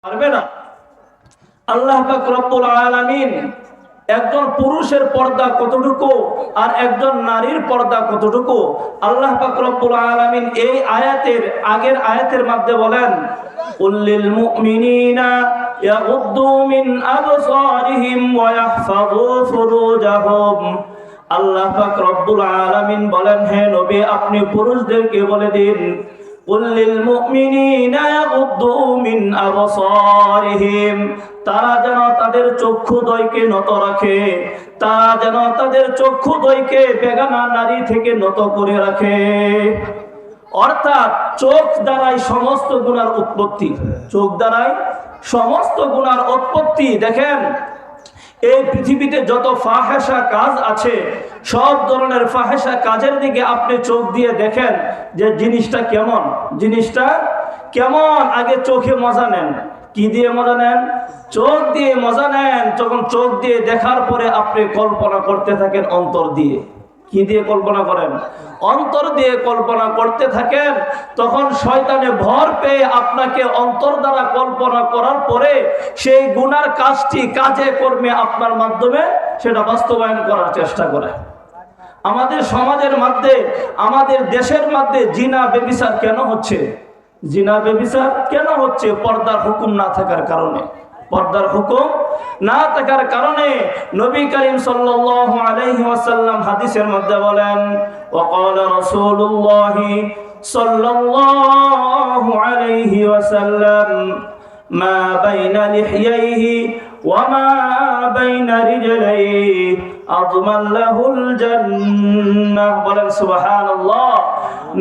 পারবে না। আল্লাহ পাক রব্বুল আলামিন একজন পুরুষের পর্দা কতটুকু আর একজন নারীর পর্দা কতটুকু আল্লাহ পাক রব্বুল আলামিন এই আয়াতের আগের আয়াতের মধ্যে বলেন, কুল্লিল মুমিনিনা ইয়াগুদ্দু মিন আবসারিহিম ওয়া ইয়াহফাযু ফুরুজাহুম। আল্লাহ পাক রব্বুল আলামিন বলেন, হে নবী আপনি পুরুষদেরকে বলে দিন, কুল্লিল মুমিনিনা ইয়াগুদ্দু মিন আবসারিহিম, তারা যেন তাদের চক্ষুদ্বয়কে নত রাখে, তারা যেন তাদের চক্ষুদ্বয়কে বেগানা নারী থেকে নত করে রাখে। অর্থাৎ চোখ দ্বারাই সমস্ত গুনার উৎপত্তি, চোখ দ্বারাই সমস্ত গুনার উৎপত্তি। দেখেন এই পৃথিবীতে যত ফাহেসা কাজ আছে সব ধরনের ফাহেসা কাজের দিকে আপনি চোখ দিয়ে দেখেন যে জিনিসটা কেমন, জিনিসটা কেমন। আগে চোখে মজা নেন। কি দিয়ে মজা নেন? চোখ দিয়ে মজা নেন। যখন চোখ দিয়ে দেখার পরে আপনি কল্পনা করতে থাকেন অন্তর দিয়ে। কি দিয়ে কল্পনা করেন? অন্তর দিয়ে কল্পনা করতে থাকেন। তখন শয়তানে ভর পেয়ে আপনাকে অন্তর দ্বারা কল্পনা করার পরে সেই গুনার কাজটি কাজে কর্মে আপনার মাধ্যমে সেটা বাস্তবায়ন করার চেষ্টা করে। আমাদের সমাজের মধ্যে, আমাদের দেশের মধ্যে জিনা ব্যভিচার কেন হচ্ছে? জিনা ব্যভিচার কেন হচ্ছে? পর্দার হুকুম না থাকার কারণে। পর্দার হুকুম না থাকার কারণে নবী করিম সাল্লাল্লাহু আলাইহি ওয়াসাল্লাম হাদিসের মধ্যে বলেন, ওয়াকালা রাসূলুল্লাহ সাল্লাল্লাহু আলাইহি ওয়াসাল্লাম, মা বাইনা লিহইয়াইহি ওয়া মা বাইনা রিজলাইহি আযমান লাহুল জান্নাহ। বলেন সুবহানাল্লাহ।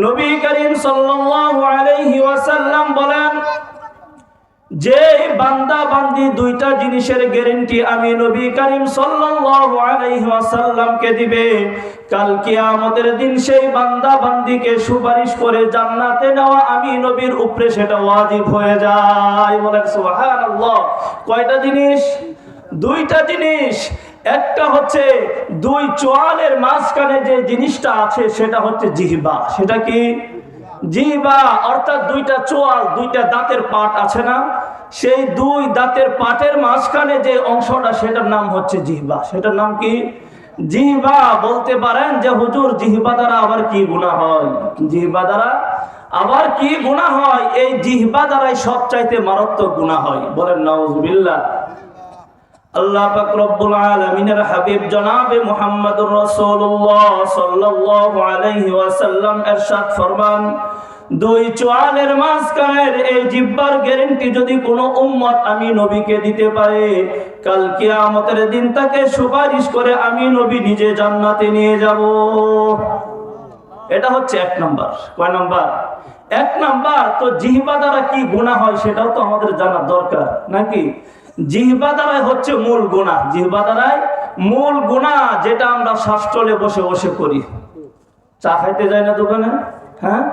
নবী করিম সাল্লাল্লাহু আলাইহি ওয়াসাল্লাম বলেন, যে বান্দা বান্দি দুইটা জিনিসের গ্যারান্টি আমি নবী করিম সাল্লাল্লাহু আলাইহি ওয়াসাল্লামকে দিবে, কাল কিয়ামতের দিন সেই বান্দা বান্দিকে সুপারিশ করে জান্নাতে নেওয়া আমি নবীর উপরে সেটা ওয়াজিব হয়ে যায়। বলেন সুবহানাল্লাহ। কয়টা জিনিস? দুইটা জিনিস। একটা হচ্ছে দুই চোয়ালের মাঝখানে যে জিনিসটা আছে সেটা হচ্ছে জিহ্বা। সেটা কি? জিহ্বা। অর্থাৎ দুইটা চোয়াল, দুইটা দাঁতের পাট আছে না, সেই দুই দাঁতের পাটের মাঝখানে যে অংশটা সেটার নাম হচ্ছে জিহ্বা। সেটার নাম কি? জিহ্বা। বলতে পারেন যে হুজুর জিহ্বা দ্বারা আবার কি গুনাহ হয়? জিহ্বা দ্বারা আবার কি গুনাহ হয়? এই জিহ্বা দ্বারাই সবচাইতে মারাত্মক গুনাহ হয়। বলেন নাউজুবিল্লাহ। আল্লাহ পাক রব্বুল আলামিনের হাবিব জনাবে মুহাম্মদুর রাসূলুল্লাহ সাল্লাল্লাহু আলাইহি ওয়াসাল্লাম ইরশাদ ফরমান, দুই চোয়ালের মাঝখানের এই জিহ্বার গ্যারান্টি যদি কোনো উম্মত আমি নবীকে দিতে পারে, কাল কিয়ামতের দিন তাকে সুপারিশ করে আমি নবী নিজে জান্নাতে নিয়ে যাব। এটা হচ্ছে এক নাম্বার। কয় নাম্বার? এক নাম্বার। তো জিহ্বা দ্বারা কি গুনাহ হয় সেটাও তো আমাদের জানা দরকার নাকি? জিহ্বা দ্বারাই হচ্ছে মূল গুনাহ। জিহ্বা দ্বারাই মূল গুনাহ, যেটা আমরা শ্বাসটলে বসে বসে করি। চা খাইতে যাই না দোকানে, হ্যাঁ,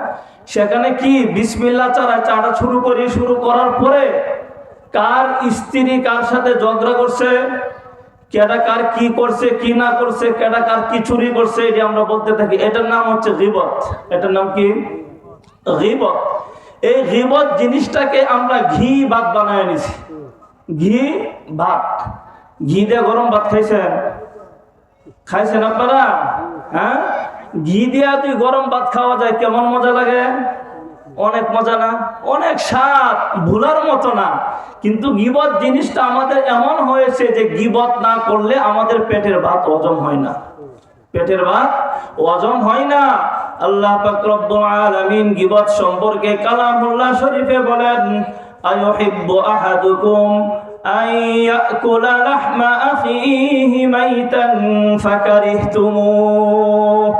সেখানে কি বিসমিল্লাহ ছাড়া চাটা শুরু করি। শুরু করার পরে কার স্ত্রী কার সাথে ঝগড়া করছে, কেডা কার কি করছে কি না করছে, কেডা কার কি চুরি করছে, এটি আমরা বলতে থাকি। এটার নাম হচ্ছে গীবত। এটার নাম কি? গীবত। এই গীবত জিনিসটাকে আমরা ঘি ভাত বানায় নিছি। ঘি ভাত। ঘি দিয়ে গরম ভাত খাইছেন? খাইছেন আপনারা? হ্যাঁ, ঘি দিয়া তুই গরম ভাত খাওয়া যায়, কেমন মজা লাগে? অনেক মজা না? অনেক স্বাদ, ভুলার মতো না। কিন্তু গীবত জিনিসটা আমাদের এমন হয়েছে যে গীবত না করলে আমাদের পেটের ভাত হজম হয় না। পেটের ভাত হজম হয় না। আল্লাহ পাক রব্বুল আলামিন গীবত সম্পর্কে কালামুল্লাহ শরীফে বলেন, আয়ুহিব্বু আহাদুকুম আন ইয়াকুলা লাহমা আখিহি মাইতান ফাকারিহতুমুহ।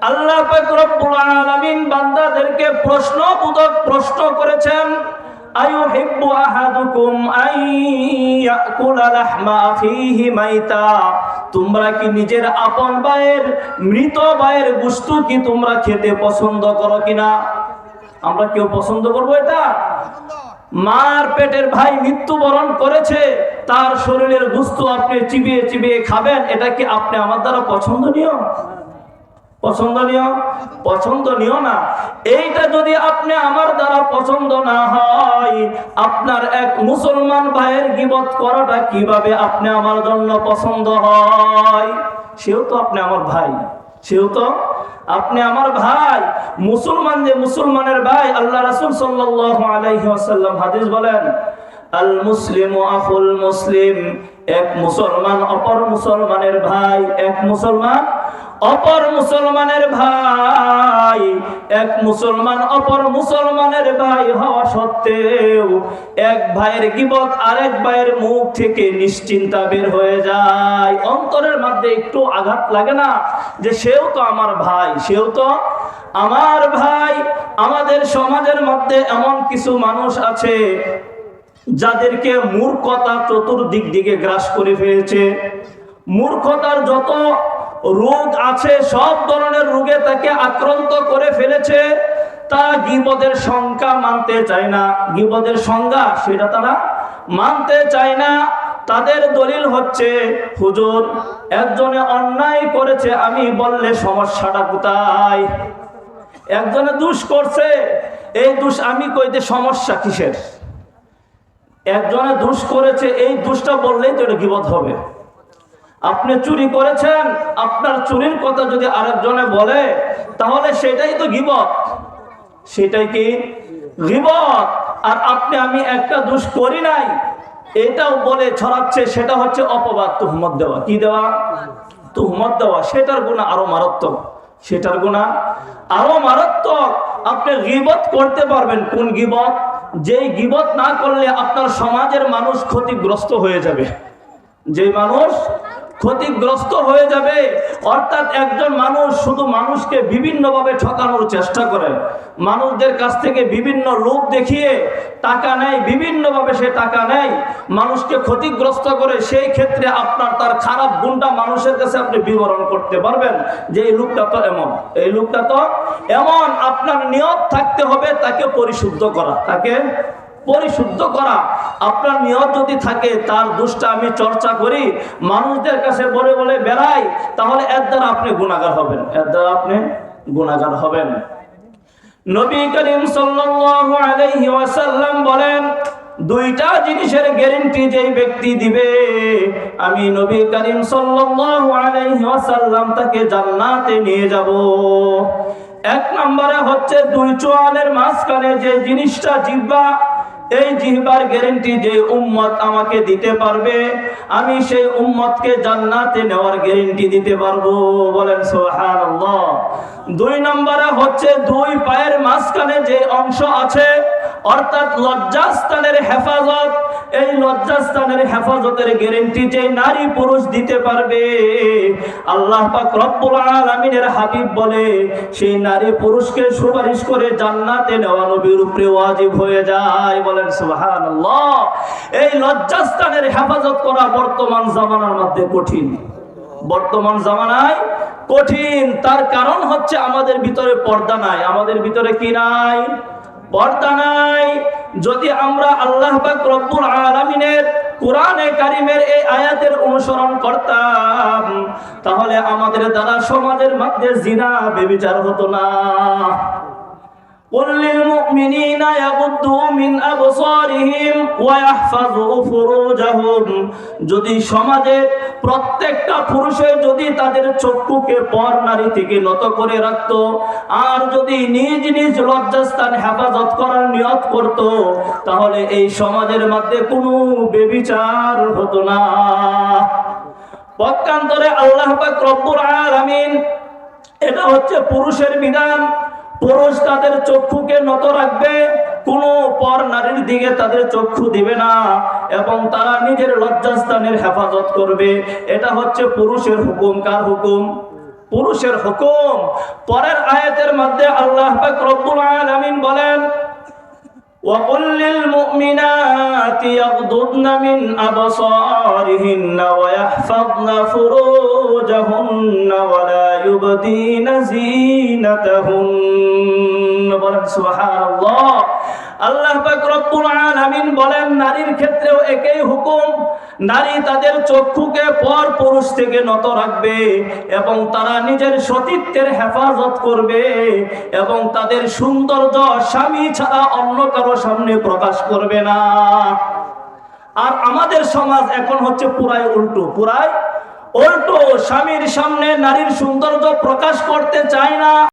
আল্লাহ পাক রব্বুল আলামিন বান্দাদেরকে প্রশ্নবোধক প্রশ্ন করেছেন, আয়ুহিব্বু আহাদুকুম আন ইয়াকুলা লাহমা আখিহি মাইতা, তোমরা কি নিজের আপন ভাইয়ের মৃত ভাইয়ের গোশত কি তোমরা খেতে পছন্দ করো কিনা? আমরা কেউ পছন্দ করবো এটা? মার পেটের ভাই মৃত্যুবরণ করেছে, তার শরীরের গোশত আপনি চিবিয়ে চিবিয়ে খাবেন, এটা কি আপনি আমার দ্বারা পছন্দনীয়? পছন্দনীয়? পছন্দনীয় না। এইটা যদি আপনি আমার দ্বারা পছন্দ না হয়, আপনার এক মুসলমান ভাইয়ের গীবত করাটা কিভাবে আপনি আমার জন্য পছন্দ হয়? সেও তো আপনি আমার ভাই, সেও তো আপনি আমার ভাই। মুসলমান যে মুসলমানের ভাই, আল্লাহ রাসূল সাল্লাল্লাহু আলাইহি ওয়াসাল্লাম হাদিস বলেন, আল মুসলিমু আখুল মুসলিম, এক মুসলমান অপর মুসলমানের ভাই, এক মুসলমান অপর মুসলমানের ভাই। এক মুসলমান অপর মুসলমানের ভাই হওয়া সত্ত্বেও এক ভাইয়ের গীবত আরেক ভাইয়ের মুখ থেকে নিশ্চিন্তা বের হয়ে যায়। অন্তরের মধ্যে একটু আঘাত লাগে না যে সেও তো আমার ভাই, সেও তো আমার ভাই? আমাদের সমাজের মধ্যে এমন কিছু মানুষ আছে যাদেরকে মূর্খতা চতুর্দিক দিকে গ্রাস করে ফেলেছে। মূর্খতার যত রোগ আছে সব ধরনের রোগে তাকে আক্রান্ত করে ফেলেছে। তারা গীবতের সংজ্ঞা মানতে চায় না, গীবতের সংজ্ঞা সেটা তারা মানতে চায় না। তাদের দলিল হচ্ছে, হুজুর একজনে অন্যায় করেছে, আমি বললে সমস্যাটা কোথায়? একজনে দোষ করছে, এই দোষ আমি কইতে সমস্যা কিসের? একজনে দোষ করেছে, এই দোষটা বললেই তো এটা গীবত হবে। আপনি চুরি করেছেন, আপনার চুরির কথা যদি আরেকজনে বলে তাহলে সেটাই তো গীবত, সেটাই কি গীবত। আর আপনি আমি একটা দোষ করি নাই এটাও বলে ছড়াচ্ছে, সেটা হচ্ছে অপবাদ, তুহমত দেওয়া। কি দেওয়া? তুহমত দেওয়া। সেটার গুনাহ আরো মারাত্মক, সেটার গুনাহ আরো মারাত্মক। আপনি গীবত করতে পারবেন, কোন গীবত? যেই গীবত না করলে আপনার সমাজের মানুষ ক্ষতিগ্রস্ত হয়ে যাবে, যে মানুষ ক্ষতিগ্রস্ত হয়ে যাবে। অর্থাৎ একজন মানুষ শুধু মানুষকে বিভিন্নভাবে ঠকানোর চেষ্টা করে, মানুষদের কাছ থেকে বিভিন্ন লোভ দেখিয়ে টাকা নেয়, বিভিন্নভাবে সে টাকা নেয়, মানুষকে ক্ষতিগ্রস্ত করে। সেই ক্ষেত্রে আপনার তার খারাপ গুণটা মানুষের কাছে আপনি বিবরণ করতে পারবেন যে এই লোকটা তো এমন, এই লোকটা তো এমন। আপনার নিয়ত থাকতে হবে তাকে পরিশুদ্ধ করা, তাকে পরিশুদ্ধ করা। আপনার নিয়ত যদি থাকে তার দোষটা আমি চর্চা করি, মানুষদের কাছে বলে বলে বেড়াই, তাহলে এর দ্বারা আপনি গুনাহগার হবেন, এর দ্বারা আপনি গুনাহগার হবেন। নবী করিম সাল্লাল্লাহু আলাইহি ওয়াসাল্লাম বলেন, দুইটা জিনিসের গ্যারান্টি যেই ব্যক্তি দিবে, আমি নবী করিম সাল্লাল্লাহু আলাইহি ওয়াসাল্লাম তাকে জান্নাতে নিয়ে যাব। এক নম্বরে হচ্ছে দুই চোয়ালের মাঝখানে যে জিনিসটা জিহ্বা, এই জিহ্বার গ্যারান্টি যে উম্মত আমাকে দিতে পারবে, আমি সেই উম্মতকে জান্নাতে নেওয়ার গ্যারান্টি দিতে পারবো। বলেন সুবহানাল্লাহ। দুই নম্বরে হচ্ছে দুই পায়ের মাঝখানে যে অংশ আছে, অর্থাৎ লজ্জাস্থানের হেফাজত, এই লজ্জাস্থানের হেফাজতের গ্যারান্টি যে নারী পুরুষ দিতে পারবে, আল্লাহ পাক রব্বুল আলামিনের হাবিব বলে সেই নারী পুরুষকে সুপারিশ করে জান্নাতে নেওয়া নবীর উপরে ওয়াজিব হয়ে যায়। বলেন সুবহানাল্লাহ। এই লজ্জাস্থানের হেফাজত করা বর্তমান জামানার মধ্যে কঠিন, বর্তমান জামানায় কঠিন। তার কারণ হচ্ছে আমাদের ভিতরে পর্দা নাই, আমাদের ভিতরে কি নাই? পর্দা নাই। যদি আমরা আল্লাহ পাক রব্বুল আলামিনের কোরআনে কারীমের এই আয়াতের অনুসরণ করতাম, তাহলে আমাদের দ্বারা সমাজের মধ্যে জিনা ব্যভিচার হতো না। قل للمؤمنين يغضوا من أبصارهم ويحفظوا فروجهم। যদি সমাজে প্রত্যেকটা পুরুষে যদি তাদের চক্ষুকে পর নারী থেকে নত করে রাখতো, আর যদি নিজ নিজ লজ্জাস্থান হেফাজত করার নিয়ত করত, তাহলে এই সমাজের মধ্যে কোনো ব্যভিচার হতো না। পক্ষান্তরে আল্লাহ পাক রব্বুল আলামিন, এটা হচ্ছে পুরুষের বিধান, পুরুষ তাদের চক্ষুকে নত রাখবে, কোনো পর নারীর দিকে তাদের চক্ষু দিবে না, এবং তারা নিজের লজ্জাস্থানের হেফাজত করবে। এটা হচ্ছে পুরুষের হুকুম। কার হুকুম? পুরুষের হুকুম। পরের আয়াতের মধ্যে আল্লাহ পাক রব্বুল আলামিন বলেন, وَقُلْ لِلْمُؤْمِنَاتِ يَغْضُضْنَ مِنْ أَبْصَارِهِنَّ وَيَحْفَظْنَ فُرُوجَهُنَّ وَلَا يُبْدِينَ زِينَتَهُنَّ। বলেন সুবহানাল্লাহ। আল্লাহ পাক রব্বুল আলামিন বলেন নারীর ক্ষেত্রেও একই হুকুম। নারী তাদের চক্ষুকে পর পুরুষ থেকে নত রাখবে এবং তারা নিজের সতীত্বের হেফাজত করবে এবং তাদের সৌন্দর্য স্বামী ছাড়া অন্য কারো সামনে প্রকাশ করবে না। আর আমাদের সমাজ এখন হচ্ছে পুরাই উল্টো, স্বামীর সামনে নারীর সৌন্দর্য প্রকাশ করতে চায় না।